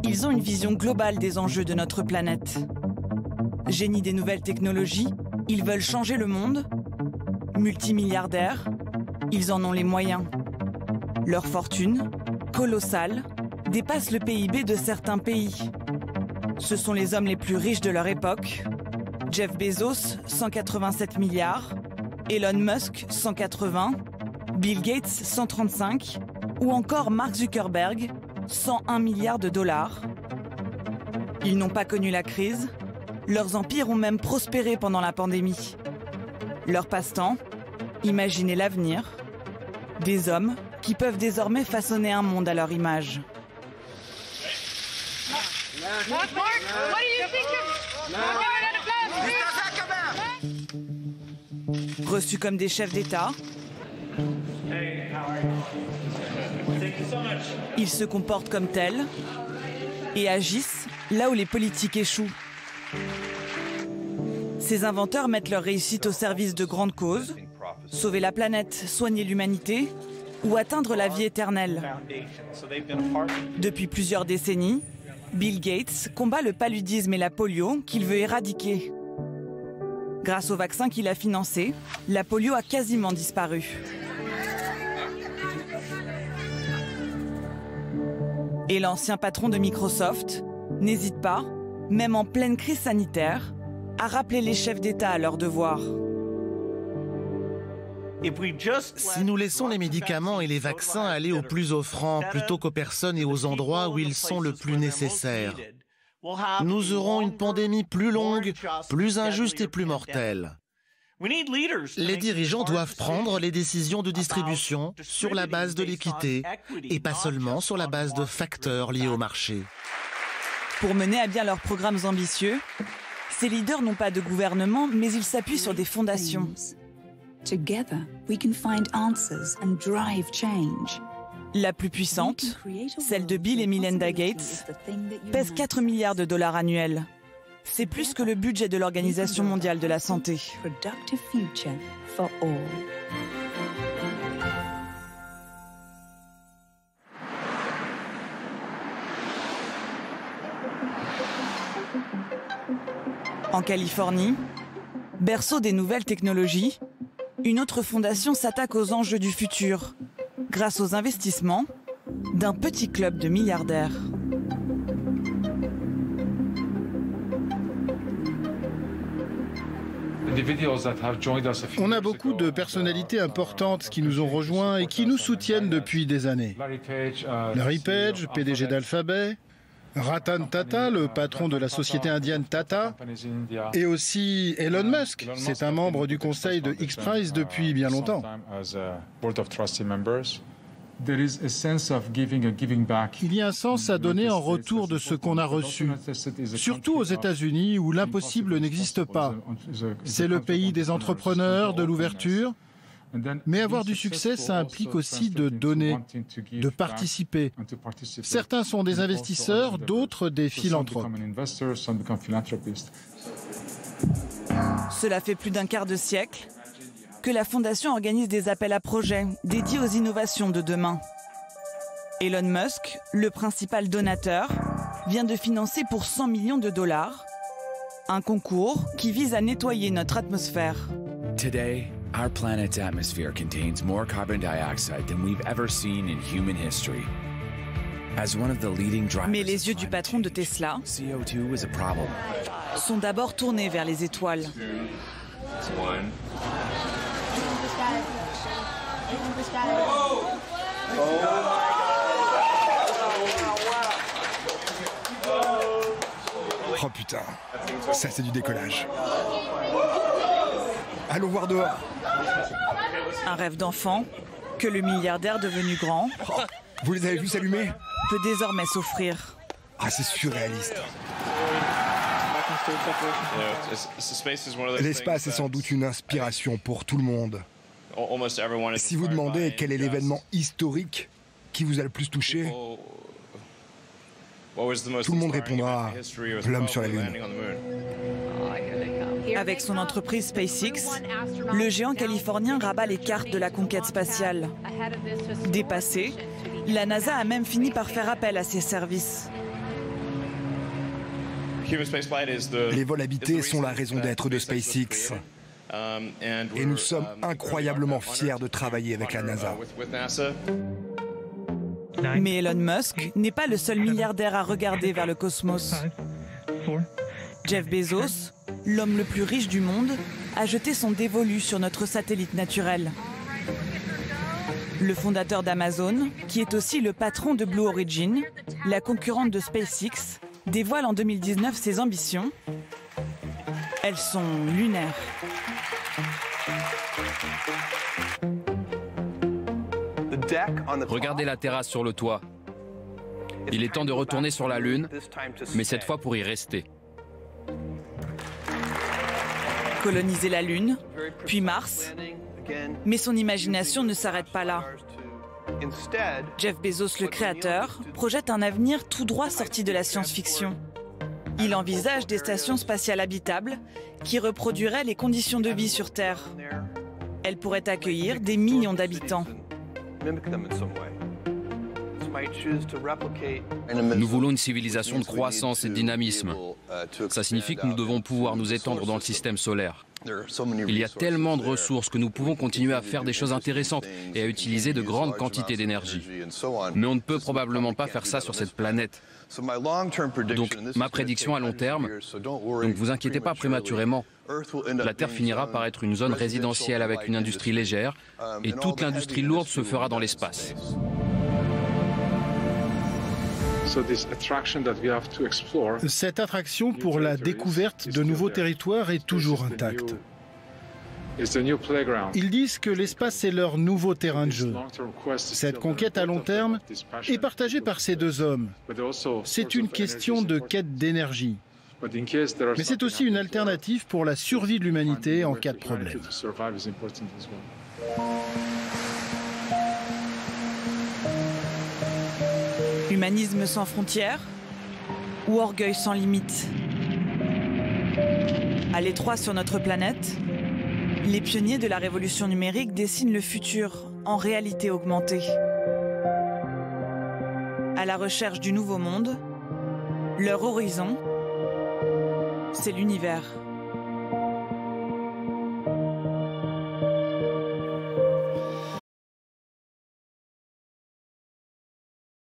Ils ont une vision globale des enjeux de notre planète. Génie des nouvelles technologies, ils veulent changer le monde. Multimilliardaires, ils en ont les moyens. Leur fortune, colossale, dépasse le PIB de certains pays. Ce sont les hommes les plus riches de leur époque. Jeff Bezos, 187 milliards. Elon Musk, 180. Bill Gates, 135. Ou encore Mark Zuckerberg, 101 milliards de dollars. Ils n'ont pas connu la crise. Leurs empires ont même prospéré pendant la pandémie. Leur passe-temps, imaginer l'avenir. Des hommes qui peuvent désormais façonner un monde à leur image. Reçus comme des chefs d'État, ils se comportent comme tels et agissent là où les politiques échouent. Ces inventeurs mettent leur réussite au service de grandes causes, sauver la planète, soigner l'humanité ou atteindre la vie éternelle. Depuis plusieurs décennies, Bill Gates combat le paludisme et la polio qu'il veut éradiquer. Grâce au vaccin qu'il a financé, la polio a quasiment disparu. Et l'ancien patron de Microsoft n'hésite pas, même en pleine crise sanitaire, à rappeler les chefs d'État à leurs devoirs. Si nous laissons les médicaments et les vaccins aller aux plus offrants plutôt qu'aux personnes et aux endroits où ils sont le plus nécessaires, nous aurons une pandémie plus longue, plus injuste et plus mortelle. Les dirigeants doivent prendre les décisions de distribution sur la base de l'équité et pas seulement sur la base de facteurs liés au marché. Pour mener à bien leurs programmes ambitieux, ces leaders n'ont pas de gouvernement, mais ils s'appuient sur des fondations. Together, we can find answers and drive change. La plus puissante, celle de Bill et Melinda Gates, pèse 4 milliards de dollars annuels. C'est plus que le budget de l'Organisation mondiale de la santé. Productive future for all. En Californie, berceau des nouvelles technologies, une autre fondation s'attaque aux enjeux du futur, grâce aux investissements d'un petit club de milliardaires. On a beaucoup de personnalités importantes qui nous ont rejoints et qui nous soutiennent depuis des années. Larry Page, PDG d'Alphabet, Ratan Tata, le patron de la société indienne Tata, et aussi Elon Musk. C'est un membre du conseil de X-Prize depuis bien longtemps. Il y a un sens à donner en retour de ce qu'on a reçu, surtout aux États-Unis où l'impossible n'existe pas. C'est le pays des entrepreneurs, de l'ouverture. Mais avoir du succès, ça implique aussi de donner, de participer. Certains sont des investisseurs, d'autres des philanthropes. Cela fait plus d'un quart de siècle que la Fondation organise des appels à projets dédiés aux innovations de demain. Elon Musk, le principal donateur, vient de financer pour 100 millions de dollars un concours qui vise à nettoyer notre atmosphère. Today, our planet's atmosphere contains more carbon dioxide than we've ever seen in human history. As one of the leading drivers, mais les yeux du patron de Tesla CO2 is a problem. sont d'abord tournés vers les étoiles. Oh putain, ça c'est du décollage. Allons voir dehors. Un rêve d'enfant que le milliardaire devenu grand Vous les avez vus s'allumer? peut désormais s'offrir. Ah, c'est surréaliste. L'espace est sans doute une inspiration pour tout le monde. Si vous demandez quel est l'événement historique qui vous a le plus touché, tout le monde répondra l'homme sur la Lune. Avec son entreprise SpaceX, le géant californien rabat les cartes de la conquête spatiale. Dépassé, la NASA a même fini par faire appel à ses services. Les vols habités sont la raison d'être de SpaceX. Et nous sommes incroyablement fiers de travailler avec la NASA. Mais Elon Musk n'est pas le seul milliardaire à regarder vers le cosmos. Jeff Bezos, l'homme le plus riche du monde, a jeté son dévolu sur notre satellite naturel. Le fondateur d'Amazon, qui est aussi le patron de Blue Origin, la concurrente de SpaceX, dévoile en 2019 ses ambitions. Elles sont lunaires. Regardez la terrasse sur le toit. Il est temps de retourner sur la Lune, mais cette fois pour y rester. Coloniser la Lune, puis Mars. Mais son imagination ne s'arrête pas là. Jeff Bezos, le créateur, projette un avenir tout droit sorti de la science-fiction. Il envisage des stations spatiales habitables qui reproduiraient les conditions de vie sur Terre. Elles pourraient accueillir des millions d'habitants. Nous voulons une civilisation de croissance et de dynamisme. Ça signifie que nous devons pouvoir nous étendre dans le système solaire. Il y a tellement de ressources que nous pouvons continuer à faire des choses intéressantes et à utiliser de grandes quantités d'énergie. Mais on ne peut probablement pas faire ça sur cette planète. Donc ma prédiction à long terme, donc vous inquiétez pas prématurément, la Terre finira par être une zone résidentielle avec une industrie légère et toute l'industrie lourde se fera dans l'espace. Cette attraction pour la découverte de nouveaux territoires est toujours intacte. Ils disent que l'espace est leur nouveau terrain de jeu. Cette conquête à long terme est partagée par ces deux hommes. C'est une question de quête d'énergie. Mais c'est aussi une alternative pour la survie de l'humanité en cas de problème. Humanisme sans frontières ou orgueil sans limite? À l'étroit sur notre planète, les pionniers de la révolution numérique dessinent le futur en réalité augmentée. À la recherche du nouveau monde, leur horizon, c'est l'univers.